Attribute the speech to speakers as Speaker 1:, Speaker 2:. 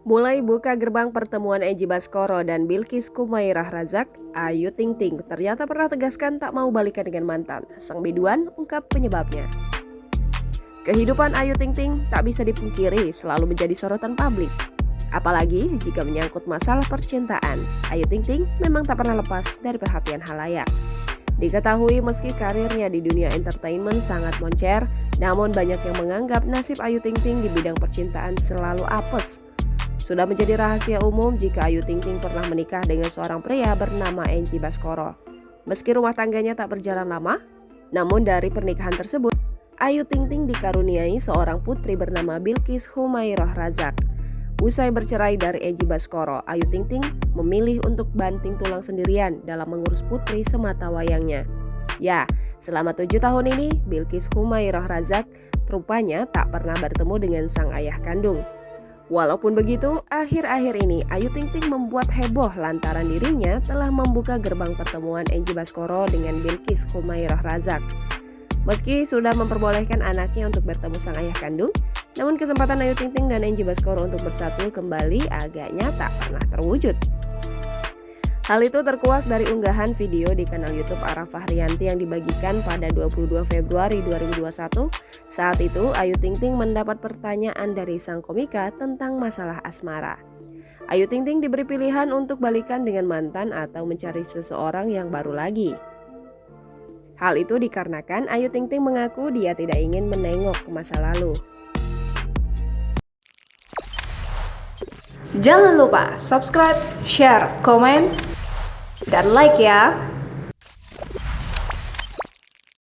Speaker 1: Mulai buka gerbang pertemuan Enji Baskoro dan Bilqis Kumairah Razak, Ayu Ting Ting ternyata pernah tegaskan tak mau balikan dengan mantan. Sang biduan ungkap penyebabnya. Kehidupan Ayu Ting Ting tak bisa dipungkiri selalu menjadi sorotan publik. Apalagi jika menyangkut masalah percintaan, Ayu Ting Ting memang tak pernah lepas dari perhatian halayak. Diketahui meski karirnya di dunia entertainment sangat moncer, namun banyak yang menganggap nasib Ayu Ting Ting di bidang percintaan selalu apes. Sudah menjadi rahasia umum jika Ayu Ting Ting pernah menikah dengan seorang pria bernama Enji Baskoro. Meski rumah tangganya tak berjalan lama, namun dari pernikahan tersebut, Ayu Ting Ting dikaruniai seorang putri bernama Bilqis Kumairah Razak. Usai bercerai dari Enji Baskoro, Ayu Ting Ting memilih untuk banting tulang sendirian dalam mengurus putri semata wayangnya. Ya, selama 7 tahun ini, Bilqis Kumairah Razak rupanya tak pernah bertemu dengan sang ayah kandung. Walaupun begitu, akhir-akhir ini Ayu Ting Ting membuat heboh lantaran dirinya telah membuka gerbang pertemuan Enji Baskoro dengan Bilqis Kumairah Razak. Meski sudah memperbolehkan anaknya untuk bertemu sang ayah kandung, namun kesempatan Ayu Ting Ting dan Enji Baskoro untuk bersatu kembali agaknya tak pernah terwujud. Hal itu terkuak dari unggahan video di kanal YouTube Ara Fahrianti yang dibagikan pada 22 Februari 2021. Saat itu, Ayu Ting Ting mendapat pertanyaan dari sang komika tentang masalah asmara. Ayu Ting Ting diberi pilihan untuk balikan dengan mantan atau mencari seseorang yang baru lagi. Hal itu dikarenakan Ayu Ting Ting mengaku dia tidak ingin menengok ke masa lalu.
Speaker 2: Jangan lupa subscribe, share, komen, dan like ya.